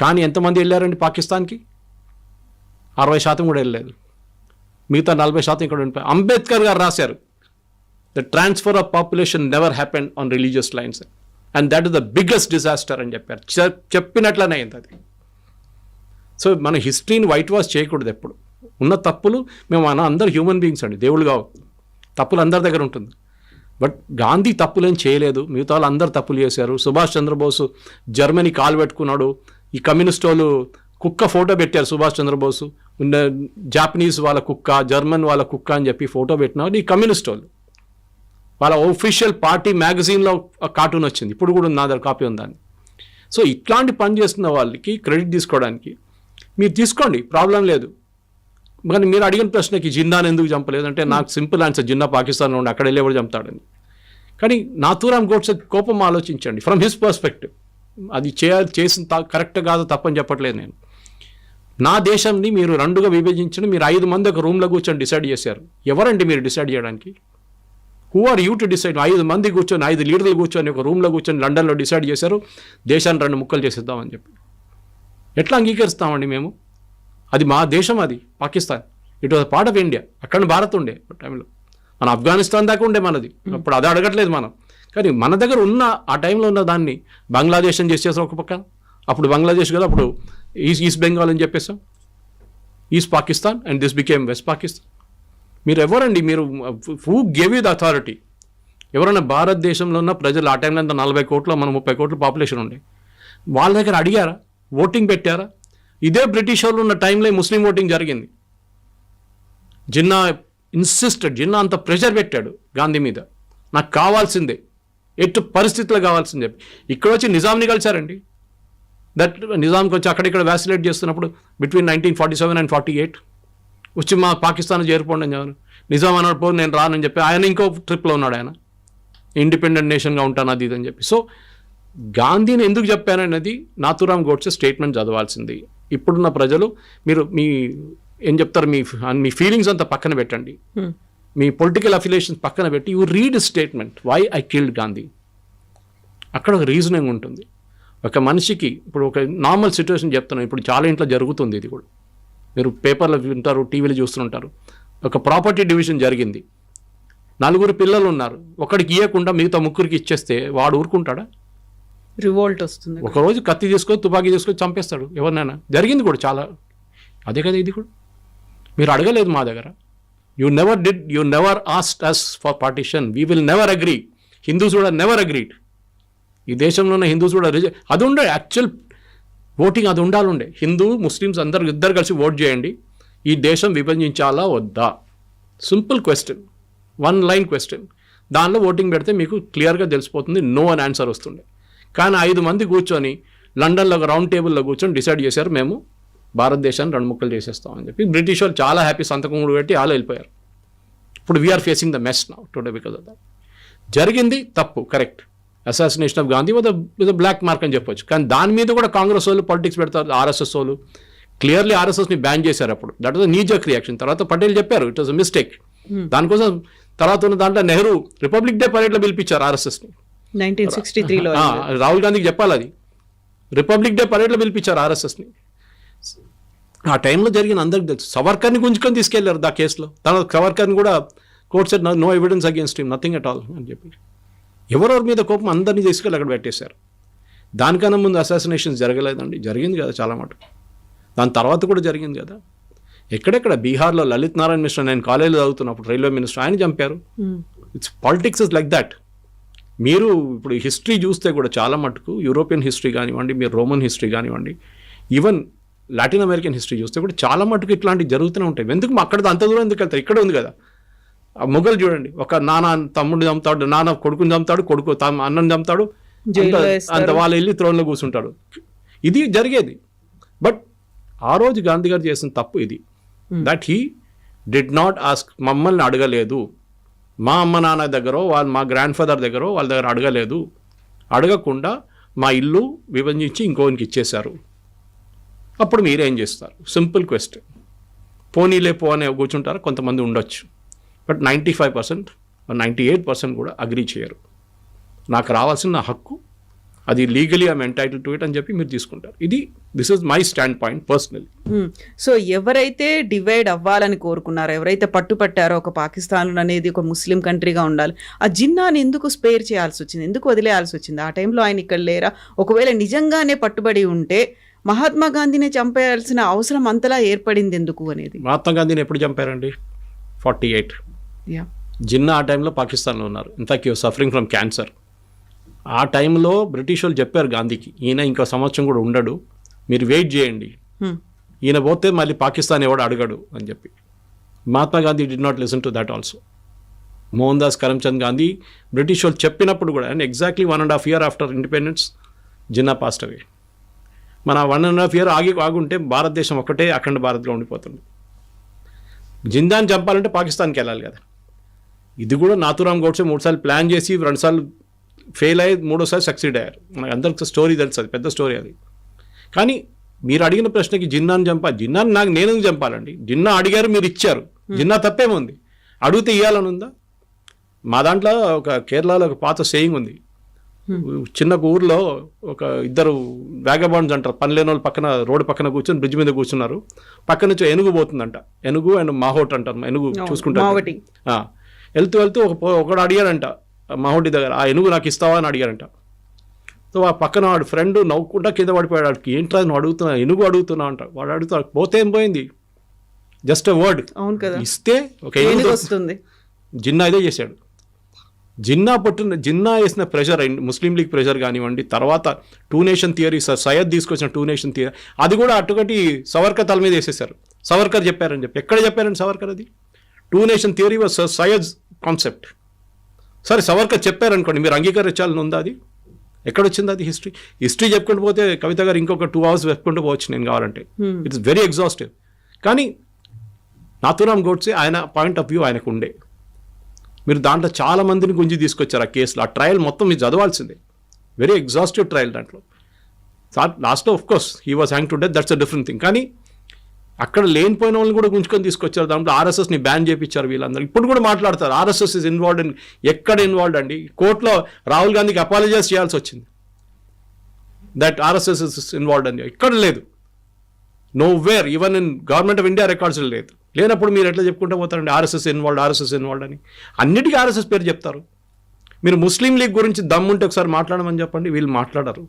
కానీ ఎంతమంది వెళ్ళారండి పాకిస్తాన్కి? 60% కూడా వెళ్ళలేదు. మిగతా 40% ఇక్కడ ఉండిపోయి. అంబేద్కర్ గారు రాశారు, the transfer of population never happened on religious lines and that is the biggest disaster అని చెప్పారు. చెప్పినట్లనే అయింది అది. సో మన హిస్టరీని వైట్ వాష్ చేయకూడదు ఎప్పుడు. ఉన్న తప్పులు, మేము అందరు హ్యూమన్ బీయింగ్స్ అండి, దేవుళ్ళు కావు. తప్పులు అందరి దగ్గర ఉంటుంది. బట్ గాంధీ తప్పులేం చేయలేదు, మిగతా వాళ్ళు అందరు తప్పులు చేశారు. సుభాష్ చంద్రబోసు జర్మనీ కాలు పెట్టుకున్నాడు. ఈ కమ్యూనిస్ట్ వాళ్ళు కుక్క ఫోటో పెట్టారు సుభాష్ చంద్రబోసు, జాపనీస్ వాళ్ళ కుక్క, జర్మన్ వాళ్ళ కుక్క అని చెప్పి ఫోటో పెట్టినారు ఈ కమ్యూనిస్ట్ వాళ్ళు. వాళ్ళ ఒఫీషియల్ పార్టీ మ్యాగజైన్లో కార్టూన్ వచ్చింది, ఇప్పుడు కూడా నా దగ్గర కాపీ ఉందని. సో ఇట్లాంటి పని చేస్తున్న వాళ్ళకి క్రెడిట్ తీసుకోవడానికి మీరు తీసుకోండి, ప్రాబ్లం లేదు. కానీ మీరు అడిగిన ప్రశ్నకి జిన్నాని ఎందుకు చంపలేదు అంటే నాకు సింపుల్ ఆన్సర్, జిన్నా పాకిస్తాన్లో ఉండి అక్కడ వెళ్ళేవాడు చంపుతాడని. కానీ నాథూరామ్ గోడ్సే కోపం ఆలోచించండి ఫ్రమ్ హిస్ పర్స్పెక్టివ్. అది చేసిన కరెక్ట్ కాదు, తప్పని చెప్పట్లేదు నేను. నా దేశాన్ని మీరు 2గా విభజించడం, మీరు 5 మంది ఒక రూమ్లో కూర్చొని డిసైడ్ చేశారు. ఎవరండి మీరు డిసైడ్ చేయడానికి? Who are you to decide? 5 మంది కూర్చొని, 5 లీడర్లు కూర్చొని ఒక రూమ్లో కూర్చొని లండన్లో డిసైడ్ చేశారు దేశాన్ని 2 ముక్కలు చేసేద్దామని చెప్పి. ఎట్లా అంగీకరిస్తామండి మేము? అది మా దేశం, అది Pakistan. It was part of India. అక్కడ భారత్ ఉండే టైంలో, మన ఆఫ్ఘనిస్తాన్ దాకా ఉండే మనది. అప్పుడు అది అడగట్లేదు మనం. కానీ మన దగ్గర ఉన్న ఆ టైంలో ఉన్న దాన్ని బంగ్లాదేశ్ అని చేసేసాం ఒక పక్క. అప్పుడు బంగ్లాదేశ్ కదా, అప్పుడు ఈస్ట్ బెంగాల్ అని చెప్పేసాం, east Pakistan, and this became west Pakistan. మీరు ఎవరండి? మీరు who gave you the authority? ఎవరైనా భారతదేశంలో ఉన్న ప్రజలు ఆ టైంలో అంతా 40 కోట్ల, మన 30 కోట్ల పాపులేషన్ ఉండే, వాళ్ళ దగ్గర అడిగారా? ఓటింగ్ పెట్టారా? ఇదే బ్రిటిష్ వాళ్ళు ఉన్న టైంలో ముస్లిం ఓటింగ్ జరిగింది. జిన్నా ఇన్సిస్టెడ్, జిన్నా అంత ప్రెషర్ పెట్టాడు గాంధీ మీద, నాకు కావాల్సిందే, ఎటు పరిస్థితుల్లో కావాల్సిందే. ఇక్కడ వచ్చి నిజాంని కలిశారండి. దట్ నిజాంకి వచ్చి అక్కడిక్కడ వ్యాసిలేట్ చేస్తున్నప్పుడు బిట్వీన్ 1947 and 48 వచ్చి మా పాకిస్తాన్ చేరిపోండి అని చెప్పారు. నిజాం అన్నాడు, పో నేను రానని చెప్పి ఆయన ఇంకో ట్రిప్లో ఉన్నాడు. ఆయన ఇండిపెండెంట్ నేషన్గా ఉంటాను అది ఇది అని చెప్పి. సో గాంధీని ఎందుకు చెప్పాననేది నాథూరామ్ గోడ్సే స్టేట్మెంట్ చదవాల్సింది. ఇప్పుడున్న ప్రజలు మీరు ఏం చెప్తారు, మీ ఫీలింగ్స్ అంతా పక్కన పెట్టండి, మీ పొలిటికల్ అఫిలియేషన్స్ పక్కన పెట్టి you read statement why I killed Gandhi. అక్కడ ఒక రీజనింగ్ ఉంటుంది. ఒక మనిషికి ఇప్పుడు ఒక నార్మల్ సిచ్యువేషన్ చెప్తున్నాను, ఇప్పుడు చాలా ఇంట్లో జరుగుతుంది ఇది కూడా, మీరు పేపర్లో వింటారు, టీవీలో చూస్తుంటారు. ఒక ప్రాపర్టీ డివిజన్ జరిగింది, 4 పిల్లలు ఉన్నారు, ఒకడికి ఇవ్వకుండా మిగతా 3కి ఇచ్చేస్తే వాడు ఊరుకుంటాడా? రివోల్ట్ వస్తుంది. ఒకరోజు కత్తి తీసుకొని తుపాకీ తీసుకొని చంపేస్తాడు ఎవరినైనా. జరిగింది కూడా చాలా. అదే కదా ఇది కూడా. మీరు అడగలేదు మా దగ్గర. You never asked us for partition. We will never agree. Hindus కూడా నెవర్ అగ్రీడ్. ఈ దేశంలో ఉన్న హిందూస్ కూడా అది ఉండే యాక్చువల్ ఓటింగ్ అది ఉండాలండే. హిందూ ముస్లిమ్స్ ఇద్దరు కలిసి ఓట్ చేయండి, ఈ దేశం విభజించాలా వద్దా, సింపుల్ క్వశ్చన్, 1 లైన్ క్వశ్చన్. దానిలో ఓటింగ్ పెడితే మీకు క్లియర్గా తెలిసిపోతుంది, నో అని ఆన్సర్ వస్తుండే. కానీ 5 మంది కూర్చొని లండన్లో ఒక రౌండ్ టేబుల్లో కూర్చొని డిసైడ్ చేశారు, మేము భారతదేశాన్ని 2 ముక్కలు చేసేస్తామని చెప్పి. బ్రిటిష్ వాళ్ళు చాలా హ్యాపీ సంతకం కూడా పెట్టి వాళ్ళు వెళ్ళిపోయారు. ఇప్పుడు we're facing the mess now today because of that. జరిగింది తప్పు, correct. Assassination of Gandhi with black mark అని చెప్పొచ్చు. కానీ దాని మీద కూడా కాంగ్రెస్ వాళ్ళు పాలిటిక్స్ పెడతారు. ఆర్ఎస్ఎస్ వాళ్ళు క్లియర్లీ ఆర్ఎస్ఎస్ని బ్యాన్ చేశారు అప్పుడు. That was kneejerk reaction. తర్వాత పటేల్ చెప్పారు ఇట్ వాజ్ అ మిస్టేక్. దానికోసం తర్వాత ఉన్న దాంట్లో నెహ్రూ రిపబ్లిక్ డే పరేడ్లో పిలిపించారు ఆర్ఎస్ఎస్ని 1963లో. రాహుల్ గాంధీకి చెప్పాలి అది. రిపబ్లిక్ డే పరేడ్లో పిలిపించారు ఆర్ఎస్ఎస్ని. ఆ టైంలో జరిగిన అందరికి తెలుసు. సవర్కర్ని గుంజుకొని తీసుకెళ్లారు దా కేసులో. తన సవర్కర్ని కూడా court said no evidence against him, nothing at all అని చెప్పి. ఎవరెవరి మీద కోపం అందరినీ తీసుకెళ్ళి అక్కడ పెట్టేశారు. దానికన్నా ముందు అసాసినేషన్స్ జరగలేదండి, జరిగింది కదా చాలా మటుకు. దాని తర్వాత కూడా జరిగింది కదా. ఎక్కడెక్కడ బీహార్లో లలిత్ నారాయణ మిశ్రా, నేను కాలేజీలో చదువుతున్నప్పుడు రైల్వే మినిస్టర్, ఆయన చంపారు. It's politics is like that. మీరు ఇప్పుడు హిస్టరీ చూస్తే కూడా చాలా మటుకు యూరోపియన్ హిస్టరీ కానివ్వండి, మీరు రోమన్ హిస్టరీ కానివ్వండి, ఈవెన్ లాటిన్ అమెరికన్ హిస్టరీ చూస్తే కూడా చాలా మటుకు ఇట్లాంటివి జరుగుతూనే ఉంటాయి. ఎందుకు అక్కడ అంత దూరం ఎందుకు వెళ్తారు? ఇక్కడ ఉంది కదా. మొఘల్ చూడండి, ఒక నాన్న తమ్ముడిని చంపుతాడు, నాన్న కొడుకుని చంపుతాడు, కొడుకు అన్నని చంపుతాడు, అంత వాళ్ళు వెళ్ళి త్రోన్లో కూర్చుంటాడు. ఇది జరిగేది. బట్ ఆ రోజు గాంధీ గారు చేసిన తప్పు ఇది, that he did not ask. మమ్మల్ని అడగలేదు, మా అమ్మ నాన్న దగ్గర, మా గ్రాండ్ ఫాదర్ దగ్గర, వాళ్ళ దగ్గర అడగలేదు. అడగకుండా మా ఇల్లు విభజించి ఇంకోనికి ఇచ్చేశారు. అప్పుడు మీరేం చేస్తారు? Simple question. పోనీలే పో అనే కూర్చుంటారు, కొంతమంది ఉండొచ్చు. బట్ 95% 98% కూడా అగ్రీ చేయరు. నాకు రావాల్సిన నా హక్కు, అది legally I'm entitled to it అని చెప్పి మీరు తీసుకుంటారు. This is my stand point personally. So ఎవరైతే డివైడ్ అవ్వాలని కోరుకున్నారో, ఎవరైతే పట్టుపట్టారో ఒక పాకిస్తాన్ అనేది ఒక ముస్లిం కంట్రీగా ఉండాలి, ఆ జిన్నాని ఎందుకు స్పేర్ చేయాల్సి వచ్చింది, ఎందుకు వదిలేయాల్సి వచ్చింది? ఆ టైంలో ఆయన ఇక్కడ లేరా? ఒకవేళ నిజంగానే పట్టుబడి ఉంటే మహాత్మా గాంధీని చంపేయాల్సిన అవసరం అంతలా ఏర్పడింది ఎందుకు అనేది. మహాత్మా గాంధీని ఎప్పుడు చంపారండి? 48. జిన్నా ఆ టైంలో పాకిస్తాన్లో ఉన్నారు. In fact you suffering from cancer. ఆ టైంలో బ్రిటిష్ వాళ్ళు చెప్పారు గాంధీకి, ఈయన ఇంకో సంవత్సరం కూడా ఉండడు, మీరు వెయిట్ చేయండి, ఈయన పోతే మళ్ళీ పాకిస్తాన్ ఎవడు అడగడు అని చెప్పి. Mahatma Gandhi did not listen to that also. Mohandas Karamchand Gandhi British వాళ్ళు చెప్పినప్పుడు కూడా, and exactly 1.5 years after independence Jinnah passed away. మన 1.5 years ఆగుంటే భారతదేశం ఒక్కటే అఖండ భారత్లో ఉండిపోతుంది. జిన్నాని చంపాలంటే పాకిస్తాన్కి వెళ్ళాలి కదా. ఇది కూడా నాథూరామ్ గోడ్సే 3 సార్లు ప్లాన్ చేసి 2 సార్లు ఫెయిల్ అయ్యి 3వసారి సక్సీడ్ అయ్యారు. మనకు అందరికి స్టోరీ తెలుసు, అది పెద్ద స్టోరీ అది. కానీ మీరు అడిగిన ప్రశ్నకి జిన్నాని జిన్నాని నేను చంపాలండి? జిన్నా అడిగారు, మీరు ఇచ్చారు, జిన్నా తప్పేముంది? అడిగితే ఇవ్వాలని ఉందా? మా దాంట్లో ఒక కేరళలో ఒక పాత సేయింగ్ ఉంది. చిన్న ఊర్లో ఒక 2 వ్యాగబాండ్స్ అంటారు, పని లేని వాళ్ళు పక్కన రోడ్డు పక్కన కూర్చొని బ్రిడ్జ్ మీద కూర్చున్నారు. పక్క నుంచి ఏనుగు పోతుందంట. ఏనుగు అండ్ మాహోట్ అంటారు, ఏనుగు చూసుకుంటారు. వెళ్తూ ఒకడు అడిగాడంట మాహోటి దగ్గర, ఆ ఏనుగు నాకు ఇస్తావా అని అడిగారంట. సో ఆ పక్కన వాడు ఫ్రెండ్ నవ్వుకుంటా కింద పడిపోయాడు. వాడికి ఏంట్రా నువ్వు అడుగుతున్నా, ఏనుగు అడుగుతున్నావు అంట. వాడు అడుగుతాడు, పోతే ఏం పోయింది, జస్ట్ ఎ వర్డ్ ఇస్తే ఒక ఏనుగు వస్తుంది. జిన్నా ఇదే చేశాడు. జిన్నా వేసిన ప్రెషర్, ముస్లిం లీగ్ ప్రెషర్ కానివ్వండి, తర్వాత 2 nation థియరీ, సయ్యద్ తీసుకొచ్చిన 2 nation థియరీ, అది కూడా అటుకటి సవర్కర్ తల మీద వేసేసారు. సవర్కర్ చెప్పారని చెప్పి. ఎక్కడ చెప్పారండి సవర్కర్? అది 2 nation theory was Syed concept. సరే సవర్కర్ చెప్పారనుకోండి, మీరు అంగీకరించాలని ఉందా? అది ఎక్కడొచ్చింది? అది హిస్టరీ చెప్పుకుంటూ పోతే కవిత గారు ఇంకొక 2 hours చెప్పుకుంటూ పోవచ్చు నేను కావాలంటే. It's very exhaustive. కానీ నాథూరామ్ గోడ్సే ఆయన పాయింట్ ఆఫ్ వ్యూ ఆయనకు ఉండే. మీరు దాంట్లో చాలా మందిని గుంజి తీసుకొచ్చారు ఆ కేసులో. ఆ ట్రయల్ మొత్తం మీరు చదవాల్సిందే. Very exhaustive trial. దాంట్లో లాస్ట్లో of course he was hang to death, that's a different thing. కానీ అక్కడ లేనిపోయిన వాళ్ళని కూడా గుంజుకొని తీసుకొచ్చారు. దాంట్లో ఆర్ఎస్ఎస్ని బ్యాన్ చేయించారు వీళ్ళందరూ. ఇప్పుడు కూడా మాట్లాడతారు ఆర్ఎస్ఎస్ ఇస్ ఇన్వాల్వ్డ్ ఇన్. ఎక్కడ ఇన్వాల్వ్డ్ అండి? కోర్టులో రాహుల్ గాంధీకి అపాలజైజ్ చేయాల్సి వచ్చింది దట్ ఆర్ఎస్ఎస్ ఇస్ ఇన్వాల్వ్డ్ అని. ఎక్కడ లేదు, know where, even in government of India records లేదు. లేనప్పుడు మీరు ఎట్లా చెప్పుకుంటూ పోతారండి ఆర్ఎస్ఎస్ ఇన్వాల్వ్డ్ అని? అన్నిటికీ ఆర్ఎస్ఎస్ పేరు చెప్తారు. మీరు ముస్లిం లీగ్ గురించి దమ్ముంటే ఒకసారి మాట్లాడమని చెప్పండి, వీళ్ళు మాట్లాడరు.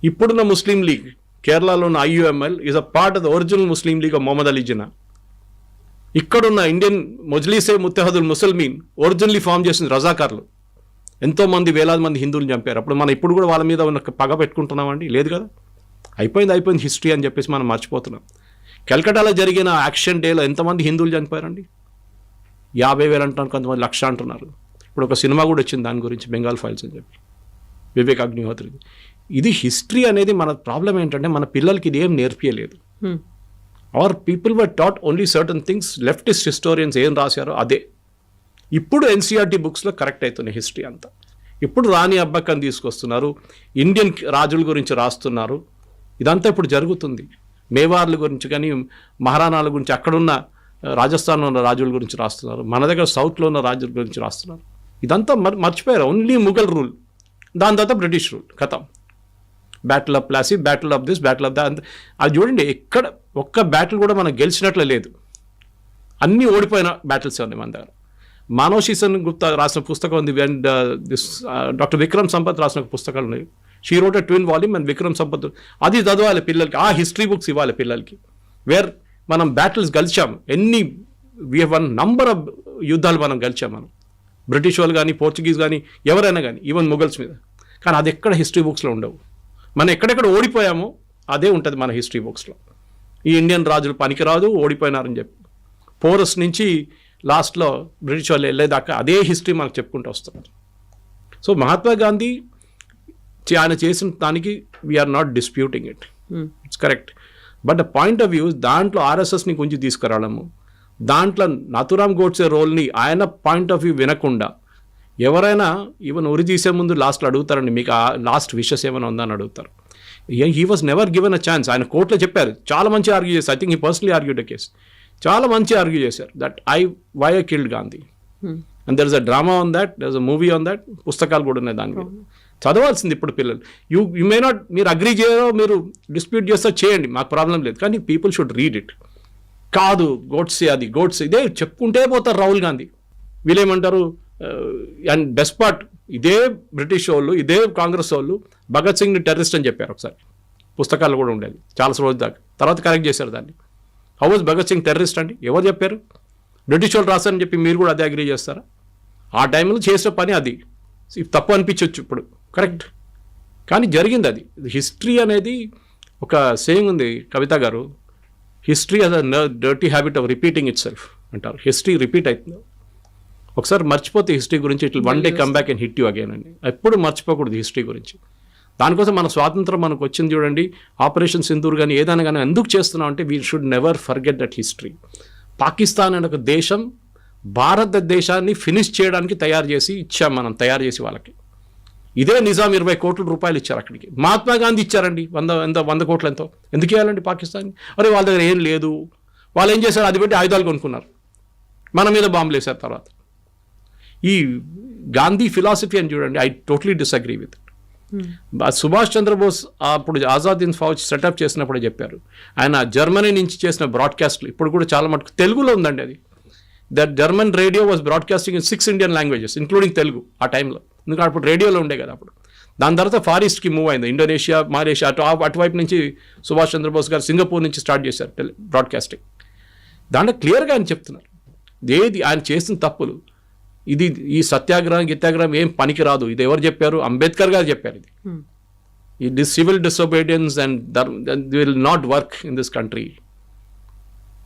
ఇప్పుడున్న ముస్లిం లీగ్ కేరళలో ఉన్న IUML is a part of the original Muslim League of Mohammed Ali Jinnah. ఇక్కడున్న Indian Majlise Muttahidul Muslimeen originally form చేసిన రజాకార్లు, ఎంతోమంది వేలాది మంది హిందువులు చంపారు. అప్పుడు మనం ఇప్పుడు కూడా వాళ్ళ మీద ఉన్న పగ పెట్టుకుంటున్నామండి? లేదు కదా. అయిపోయింది హిస్టరీ అని చెప్పేసి మనం మర్చిపోతున్నాం. కలకటాలో జరిగిన యాక్షన్ డేలో ఎంతమంది హిందువులు చనిపోయారండి? 50,000 అంటున్నారు, కొంతమంది 1,00,000 అంటున్నారు. ఇప్పుడు ఒక సినిమా కూడా వచ్చింది దాని గురించి, బెంగాల్ ఫైల్స్ అని చెప్పి, వివేక్ అగ్నిహోత్రి. ఇది హిస్టరీ అనేది మన ప్రాబ్లం ఏంటంటే మన పిల్లలకి ఇది ఏం నేర్పియలేదు. Our people were taught only certain things. Leftist historians ఏం రాశారో అదే ఇప్పుడు NCERT బుక్స్లో కరెక్ట్ అవుతున్నాయి హిస్టరీ అంతా. ఇప్పుడు రాణి అబ్బక్కని తీసుకొస్తున్నారు, ఇండియన్ రాజుల గురించి రాస్తున్నారు. ఇదంతా ఇప్పుడు జరుగుతుంది. మేవార్ల గురించి కానీ మహారాణాల గురించి, అక్కడున్న రాజస్థాన్లో ఉన్న రాజుల గురించి రాస్తున్నారు, మన దగ్గర సౌత్లో ఉన్న రాజుల గురించి రాస్తున్నారు. ఇదంతా మర్చిపోయారు. ఓన్లీ ముఘల్ రూల్, దాని తర్వాత బ్రిటిష్ రూల్, కథం. Battle of Plassey, battle of this, battle of that. అది చూడండి, ఎక్కడ ఒక్క బ్యాటిల్ కూడా మనం గెలిచినట్లే లేదు. అన్నీ ఓడిపోయిన బ్యాటిల్స్ ఉన్నాయి మన దగ్గర. మానవ్ శీసన్ గుప్తా రాసిన పుస్తకం ఉంది, అండ్ డాక్టర్ విక్రమ్ సంపత్ రాసిన పుస్తకాలు ఉన్నాయి. She wrote a twin volume and Vikram Sampath. అది చదవాలి పిల్లలకి, ఆ హిస్టరీ బుక్స్ ఇవ్వాలి పిల్లలకి. వేర్ మనం బ్యాటిల్స్ గెలిచాము, we have won number of యుద్ధాలు మనం గెలిచాము. మనం బ్రిటిష్ వాళ్ళు కానీ, పోర్చుగీస్ కానీ, ఎవరైనా కానీ, ఈవెన్ ముఘల్స్ మీద. కానీ అది ఎక్కడ హిస్టరీ బుక్స్లో ఉండవు. మనం ఎక్కడెక్కడ ఓడిపోయామో అదే ఉంటుంది మన హిస్టరీ బుక్స్లో. ఈ ఇండియన్ రాజులు పనికిరాదు, ఓడిపోయినారని చెప్పి పోరస్ నుంచి లాస్ట్లో బ్రిటిష్ వాళ్ళు వెళ్ళేదాకా అదే హిస్టరీ మనకు చెప్పుకుంటూ వస్తున్నారు. సో మహాత్మా గాంధీ ఆయన చేసిన దానికి we're not disputing it, it's correct. But the point of view, దాంట్లో RSSని కొంచెం తీసుకురావడము, దాంట్లో నాథురామ్ గోడ్సే రోల్ని ఆయన పాయింట్ ఆఫ్ వ్యూ వినకుండా, ఎవరైనా ఈవెన్ ఉరి తీసే ముందు లాస్ట్లో అడుగుతారండి, మీకు ఆ లాస్ట్ విషెస్ ఏమైనా ఉందని అడుగుతారు. He was never given a chance. ఆయన కోర్టులో చెప్పారు, చాలా మంచి ఆర్గ్యూ చేశారు. I think he personally argued a case. చాలా మంచి ఆర్గ్యూ చేశారు that why I killed Gandhi. And there is a drama on that, there is a movie on that. పుస్తకాలు కూడా ఉన్నాయి దాని మీద. చదవాల్సింది ఇప్పుడు పిల్లలు. యూ మే నాట్, మీరు అగ్రీ చేయరో, మీరు డిస్ప్యూట్ చేస్తా చేయండి, మాకు ప్రాబ్లం లేదు. కానీ పీపుల్ షుడ్ రీడ్ ఇట్. కాదు గోడ్సే, అది గోడ్సే, ఇదే చెప్పుకుంటే పోతారు రాహుల్ గాంధీ. వీళ్ళేమంటారు, అండ్ బెస్ట్ పార్ట్, ఇదే బ్రిటిష్ వాళ్ళు, ఇదే కాంగ్రెస్ వాళ్ళు భగత్ సింగ్ని టెర్రరిస్ట్ అని చెప్పారు ఒకసారి. పుస్తకాలు కూడా ఉండేది చాలా రోజు దాకా. తర్వాత కరెక్ట్ చేశారు దాన్ని. How was Bhagat Singh terrorist అండి? ఎవరు చెప్పారు? బ్రిటిష్ వాళ్ళు రాశారని చెప్పి మీరు కూడా అదే అగ్రీ చేస్తారా? ఆ టైంలో చేసిన పని అది. తప్పు అనిపించవచ్చు ఇప్పుడు, కరెక్ట్. కానీ జరిగింది అది. హిస్టరీ అనేది ఒక సేయింగ్ ఉంది కవిత గారు, history has a dirty habit of repeating itself అంటారు. హిస్టరీ రిపీట్ అవుతుంది. ఒకసారి మర్చిపోతే హిస్టరీ గురించి, it will one day come back and hit you again అండి. ఎప్పుడు మర్చిపోకూడదు హిస్టరీ గురించి. దానికోసం మన స్వాతంత్రం మనకు వచ్చింది చూడండి, ఆపరేషన్ సింధూర్ కానీ ఏదైనా కానీ ఎందుకు చేస్తున్నాం అంటే we should never forget that history. Pakistan అనే ఒక దేశం భారతదేశాన్ని ఫినిష్ చేయడానికి తయారు చేసి ఇచ్చాం మనం, తయారు చేసి వాళ్ళకి. ఇదే నిజాం 20 కోట్ల రూపాయలు ఇచ్చారు అక్కడికి. మహాత్మా గాంధీ ఇచ్చారండి 100 కోట్లు ఎంతో. ఎందుకు ఇవ్వాలండి పాకిస్తాన్? అరే వాళ్ళ దగ్గర ఏం లేదు, వాళ్ళు ఏం చేశారు, అది పెట్టి ఆయుధాలు కొనుక్కున్నారు, మన మీద బాంబులు వేశారు. తర్వాత ఈ గాంధీ ఫిలాసఫీ అని చూడండి, I totally disagree with it. Subhash Chandra Bose అప్పుడు ఆజాద్ హింద్ ఫౌజ్ సెటప్ చేసినప్పుడే చెప్పారు. ఆయన జర్మనీ నుంచి చేసిన బ్రాడ్కాస్ట్లు ఇప్పుడు కూడా చాలా మటుకు తెలుగులో ఉందండి. అది that German radio was broadcasting in 6 Indian languages including Telugu ఆ టైంలో. ఎందుకంటే అప్పుడు రేడియోలో ఉండే కదా అప్పుడు. దాని తర్వాత ఫార్ ఈస్ట్కి మూవ్ అయింది, ఇండోనేషియా, మలేషియా, అటువైపు నుంచి సుభాష్ చంద్రబోస్ గారు సింగపూర్ నుంచి స్టార్ట్ చేశారు బ్రాడ్కాస్టింగ్. దాంట్లో క్లియర్గా ఆయన చెప్తున్నారు ఏది ఆయన చేసిన తప్పులు. ఇది ఈ సత్యాగ్రహం గిత్యాగ్రహం ఏం పనికి రాదు. ఇది ఎవరు చెప్పారు? అంబేద్కర్ గారు చెప్పారు. ఇది civil disobedience and will not work in this country.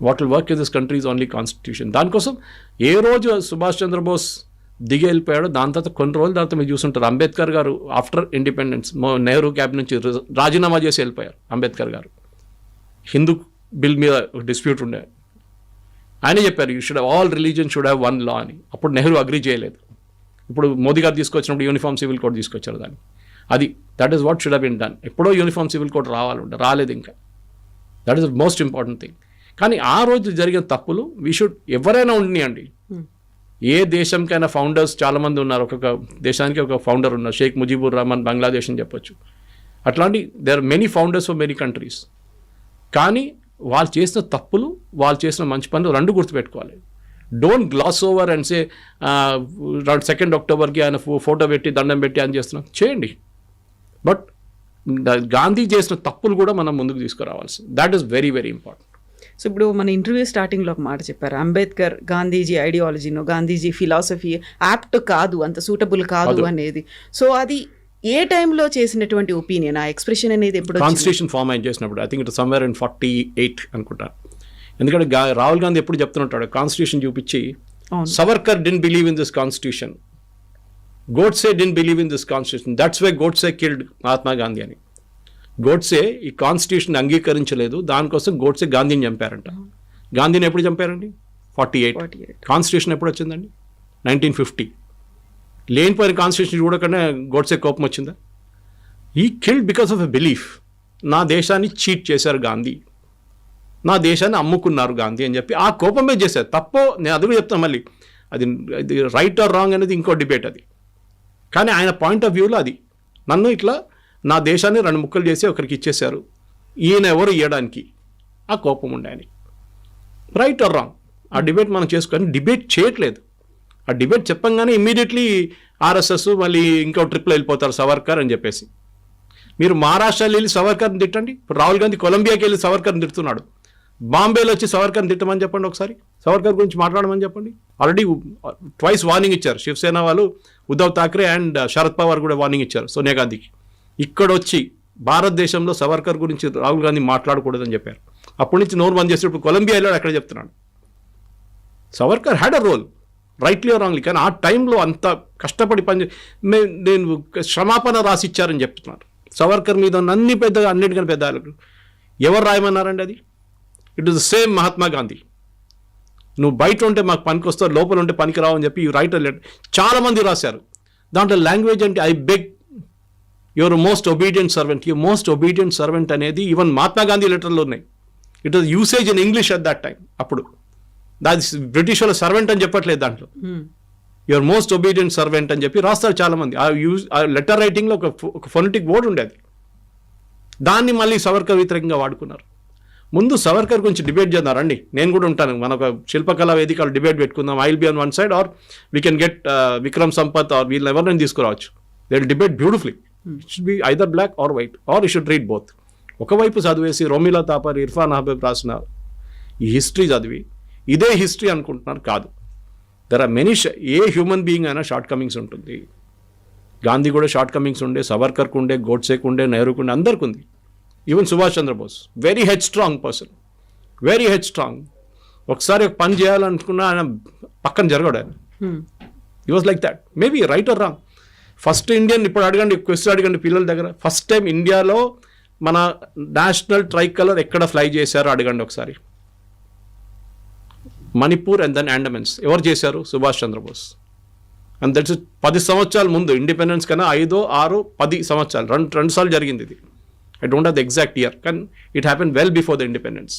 What will work in this country is only constitution. దానికోసం ఏ రోజు సుభాష్ చంద్రబోస్ దిగి వెళ్ళిపోయాడు, దాని తర్వాత కొన్ని రోజుల తర్వాత మీరు చూస్తుంటారు అంబేద్కర్ గారు ఆఫ్టర్ ఇండిపెండెన్స్ నెహ్రూ క్యాబ్ నుంచి రాజీనామా చేసి వెళ్ళిపోయారు అంబేద్కర్ గారు. హిందూ బిల్ మీద డిస్ప్యూట్ ఉండే, ఆయనే చెప్పారు you should all religion should have one law అని. అప్పుడు నెహ్రూ అగ్రీ చేయలేదు. ఇప్పుడు మోదీ గారు తీసుకొచ్చినప్పుడు యూనిఫామ్ సివిల్ కోడ్ తీసుకొచ్చారు దాన్ని. అది that is what should have been done. ఎప్పుడో యూనిఫామ్ సివిల్ కోడ్ రాలేదు ఇంకా. That is the most important thing. కానీ ఆ రోజు జరిగిన తప్పులు వీ షుడ్ ఎవరైనా ఉండనియండి. ఏ దేశంకైనా ఫౌండర్స్ చాలామంది ఉన్నారు, ఒక్కొక్క దేశానికి ఒక ఫౌండర్ ఉన్నారు. షేక్ ముజీబుర్ రహమాన్ బంగ్లాదేశ్ అని చెప్పొచ్చు. అట్లాంటి there are many founders for many countries. కానీ వాళ్ళు చేసిన తప్పులు, వాళ్ళు చేసిన మంచి పనులు రెండు గుర్తుపెట్టుకోవాలి. Don't glass over and say 2 అక్టోబర్కి ఆయన ఫోటో పెట్టి దండం పెట్టి అని చేస్తున్నాం, చేయండి. బట్ గాంధీ చేసిన తప్పులు కూడా మనం ముందుకు తీసుకురావాల్సింది. That is very very important. So ఇప్పుడు మన ఇంటర్వ్యూ స్టార్టింగ్లో ఒక మాట చెప్పారు, అంబేద్కర్ గాంధీజీ ఐడియాలజీను గాంధీజీ ఫిలాసఫీ యాప్ట్ కాదు, అంత సూటబుల్ కాదు అనేది. సో అది ఏ టైంలో చేసినటువంటి ఒపీనియన్, ఆ ఎక్స్ప్రెషన్ అనేది ఎప్పుడు? కాన్స్టిట్యూషన్ ఫామ్ అయిన చేసినప్పుడు, I think it somewhere in 48 అనుకుంటా. ఎందుకంటే రాహుల్ గాంధీ ఎప్పుడు చెప్తుంటాడు కాన్స్టిట్యూషన్ చూపించి, Savarkar didn't believe in this constitution, Godse didn't believe in this constitution, that's why Godse killed Mahatma Gandhi అని. గోడ్సే ఈ కాన్స్టిట్యూషన్ అంగీకరించలేదు, దానికోసం గోడ్సే గాంధీని చంపారంట. గాంధీని ఎప్పుడు చంపారండి? 48. కాన్స్టిట్యూషన్ ఎప్పుడు వచ్చిందండి? 1950. లేనిపోయిన కాన్స్టిట్యూషన్ చూడకుండా గోడ్సే కోపం వచ్చిందా? ఈ killed because of a belief. నా దేశాన్ని చీట్ చేశారు గాంధీ, నా దేశాన్ని అమ్ముకున్నారు గాంధీ అని చెప్పి ఆ కోపమే చేశారు. తప్పో నేను అది కూడా చెప్తాను మళ్ళీ, అది రైట్ ఆర్ రాంగ్ అనేది ఇంకో డిబేట్ అది. కానీ ఆయన పాయింట్ ఆఫ్ వ్యూలో అది, నన్ను ఇట్లా నా దేశాన్ని 2 ముక్కలు చేసి ఒకరికి ఇచ్చేశారు, ఈయన ఎవరు ఇవ్వడానికి, ఆ కోపం ఉండే అని. రైట్ ఆర్ రాంగ్ ఆ డిబేట్ మనం చేసుకొని డిబేట్ చేయట్లేదు. ఆ డిబేట్ చెప్పంగానే ఇమ్మీడియట్లీ ఆర్ఎస్ఎస్ మళ్ళీ ఇంకో ట్రిప్లో వెళ్ళిపోతారు సవర్కర్ అని చెప్పేసి. మీరు మహారాష్ట్రలో వెళ్ళి సవర్కర్ని తిట్టండి, ఇప్పుడు రాహుల్ గాంధీ కొలంబియాకి వెళ్ళి సవర్కర్ని తిడుతున్నాడు, బాంబేలో వచ్చి సవర్కర్ని తిట్టమని చెప్పండి, ఒకసారి సవర్కర్ గురించి మాట్లాడమని చెప్పండి. ఆల్రెడీ ట్వైస్ వార్నింగ్ ఇచ్చారు శివసేన వాళ్ళు, ఉద్ధవ్ ఠాక్రే అండ్ శరద్ పవార్ కూడా వార్నింగ్ ఇచ్చారు సోనియా గాంధీకి. ఇక్కడ వచ్చి భారతదేశంలో సవర్కర్ గురించి రాహుల్ గాంధీ మాట్లాడకూడదని చెప్పారు. అప్పటి నుంచి నోరు బంద్ చేసినప్పుడు కొలంబియా వెళ్ళాడు, అక్కడ చెప్తున్నాడు. Savarkar had a role, rightly or wrongly, కానీ ఆ టైంలో అంత కష్టపడి నేను క్షమాపణ రాసి ఇచ్చారని చెప్తున్నారు. సవర్కర్ మీద అన్ని పెద్దగా అన్నిటికన్నా పెద్ద ఎవరు రాయమన్నారండి అది? It is the same Mahatma Gandhi. నువ్వు బయట ఉంటే మాకు పనికి వస్తావు, లోపల ఉంటే పనికి రావు అని చెప్పి ఈ రైటర్ లెటర్ చాలామంది రాశారు. దాంట్లో లాంగ్వేజ్ అంటే I beg your most obedient servant, your most obedient servant అనేది ఈవెన్ మహాత్మా గాంధీ లెటర్లో ఉన్నాయి. It was usage in English at that time. అప్పుడు దాని బ్రిటిష్ వాళ్ళ సర్వెంట్ అని చెప్పట్లేదు, దాంట్లో యువర్ మోస్ట్ ఒబీడియంట్ సర్వెంట్ అని చెప్పి రాస్తారు చాలామంది. ఆ లెటర్ రైటింగ్లో ఒక ఫొనెటిక్ వర్డ్ ఉండేది, దాన్ని మళ్ళీ సవర్కర్ వ్యతిరేకంగా వాడుకున్నారు. ముందు సవర్కర్ గురించి డిబేట్ చేద్దారండి, నేను కూడా ఉంటాను, మన ఒక శిల్పకళా వేదికలు డిబేట్ పెట్టుకుందాం. I will be on one side or we can get Vikram Sampath or వీళ్ళు ఎవరినైనా తీసుకురావచ్చు. They will debate beautifully. It should be either black or white or you should read both. ఒకవైపు చదివేసి రోమిలా తాపర్, ఇర్ఫాన్ అహ్మద్ రాసిన ఈ హిస్టరీ చదివి ఇదే హిస్టరీ అనుకుంటున్నారు, కాదు. There are many, a human being అయినా షార్ట్ కమింగ్స్ ఉంటుంది. గాంధీ కూడా షార్ట్ కమింగ్స్ ఉండే, సవర్కర్కు ఉండే, గోడ్సేకు ఉండే, నెహ్రూకు ఉండే, అందరికి ఉంది. Even Subhash Chandra Bose very headstrong person, very headstrong. ఒకసారి ఒక పని చేయాలనుకున్నా ఆయన పక్కన జరగడు ఆయన. He was like that. Maybe right or wrong. First Indian, ఇప్పుడు అడగండి, క్వశ్చన్ అడగండి పిల్లల దగ్గర, ఫస్ట్ టైం ఇండియాలో మన నేషనల్ ట్రై కలర్ ఎక్కడ ఫ్లై చేశారో అడగండి ఒకసారి. మణిపూర్ అండ్ దెన్ అండమాన్స్ ఎవరు చేశారు? సుభాష్ చంద్రబోస్. అండ్ దట్స్ 10 సంవత్సరాల ముందు, ఇండిపెండెన్స్ కన్నా 5, 6, 10 సంవత్సరాలు, రెండు సార్లు జరిగింది ఇది. I don't have the exact year, కానీ it happen well before the independence.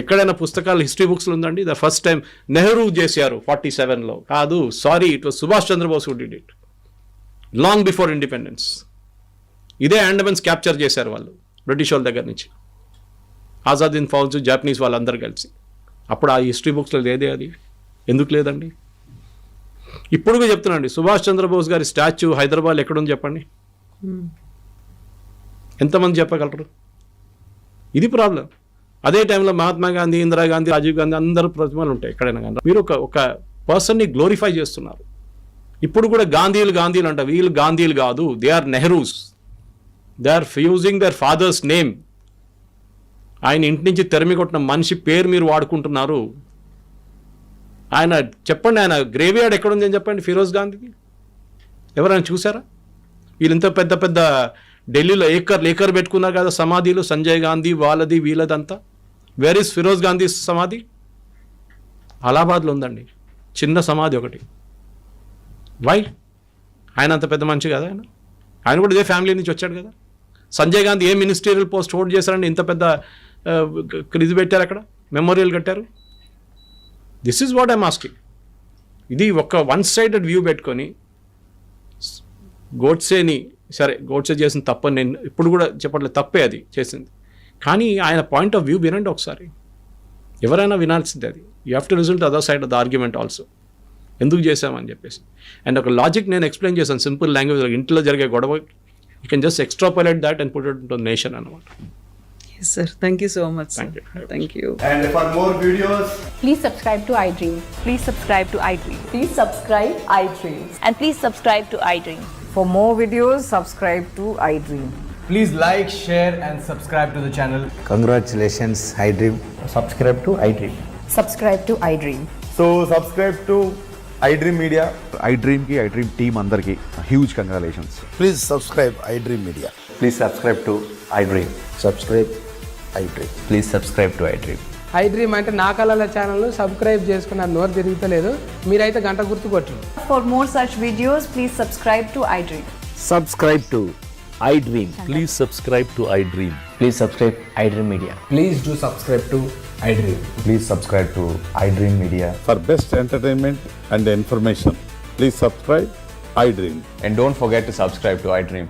ఎక్కడైనా పుస్తకాలు హిస్టరీ బుక్స్లో ఉందండి ద ఫస్ట్ టైం నెహ్రూ చేశారు 47లో? కాదు, sorry, it was Subhash Chandra Bose who did it long before independence. ఇదే అండమాన్స్ క్యాప్చర్ చేశారు వాళ్ళు బ్రిటిష్ వాళ్ళ దగ్గర నుంచి, ఆజాద్ హింద్ ఫౌజ్, జాపనీస్ వాళ్ళందరూ కలిసి. అప్పుడు ఆ హిస్టరీ బుక్స్లో లేదే అది, ఎందుకు లేదండి? ఇప్పుడు కూడా చెప్తున్నాండి, సుభాష్ చంద్రబోస్ గారి స్టాచ్యూ హైదరాబాద్ ఎక్కడుంది చెప్పండి, ఎంతమంది చెప్పగలరు? ఇది ప్రాబ్లం. అదే టైంలో మహాత్మా గాంధీ, ఇందిరాగాంధీ, రాజీవ్ గాంధీ అందరూ ప్రతిమలు ఉంటాయి ఎక్కడైనా. కానీ మీరు ఒక పర్సన్ని గ్లోరిఫై చేస్తున్నారు. ఇప్పుడు కూడా గాంధీలు అంట, వీళ్ళు గాంధీలు కాదు, they are Nehrus. They are using their fathers name. ఆయన ఇంటి నుంచి తెరమి కొట్టిన మనిషి పేరు మీరు వాడుకుంటున్నారు. ఆయన చెప్పండి, ఆయన గ్రేవ్యార్డ్ ఎక్కడుంది అని చెప్పండి ఫిరోజ్ గాంధీది. ఎవరైనా చూసారా? వీళ్ళు ఇంత పెద్ద పెద్ద ఢిల్లీలో ఏకర్ పెట్టుకున్నారు కదా సమాధిలు, సంజయ్ గాంధీ వాళ్ళది వీళ్ళదంతా. వేర్ ఈస్ ఫిరోజ్ గాంధీ సమాధి? అలహాబాద్లో ఉందండి, చిన్న సమాధి ఒకటి. వై? ఆయన అంత పెద్ద మనిషి కదా ఆయన కూడా ఇదే ఫ్యామిలీ నుంచి వచ్చాడు కదా. సంజయ్ గాంధీ ఏ మినిస్టీరియల్ పోస్ట్ హోల్డ్ చేశారండి? ఇంత పెద్ద ఇది పెట్టారు అక్కడ, మెమోరియల్ కట్టారు. This is what I'm asking. ఇది ఒక వన్ సైడెడ్ వ్యూ పెట్టుకొని గోడ్సేని, సరే గోడ్సే చేసిన తప్పని నేను ఇప్పుడు కూడా చెప్పట్లేదు, తప్పే అది చేసింది, కానీ ఆయన పాయింట్ ఆఫ్ వ్యూ వినండి ఒకసారి. ఎవరైనా వినాల్సిందే అది. You have to result other side of the argument also, ఎందుకు చేసామని చెప్పేసి. అండ్ ఒక లాజిక్ నేను ఎక్స్ప్లెయిన్ చేశాను సింపుల్ లాంగ్వేజ్. ఇంట్లో జరిగే గొడవ you can just extrapolate that and put it to nation అనమాట. Sir thank you so much. Thank you. Thank you. And for more videos, Please subscribe to iDream. Please subscribe to iDream. Please subscribe iDream. And please subscribe to iDream. For more videos, subscribe to iDream. please like, share, and subscribe to the channel. Congratulations, iDream. Subscribe to iDream. Subscribe to iDream. So subscribe to iDream Media. iDream ki iDream team andarki huge congratulations. Please subscribe iDream Media. Please subscribe to iDream. Subscribe iDream. Please subscribe to iDream. iDream అంటే నా కళల channel subscribe చేసుకున్న నోరు తిరుగుతలేదు, మీరైతే గంట గుర్తు కొట్టండి. For more such videos, please subscribe to iDream. Subscribe to iDream. Please subscribe to iDream. Please subscribe iDream Media. Please do subscribe to iDream. Please subscribe to iDream Media. For best entertainment and information, please subscribe iDream. And don't forget to subscribe to iDream.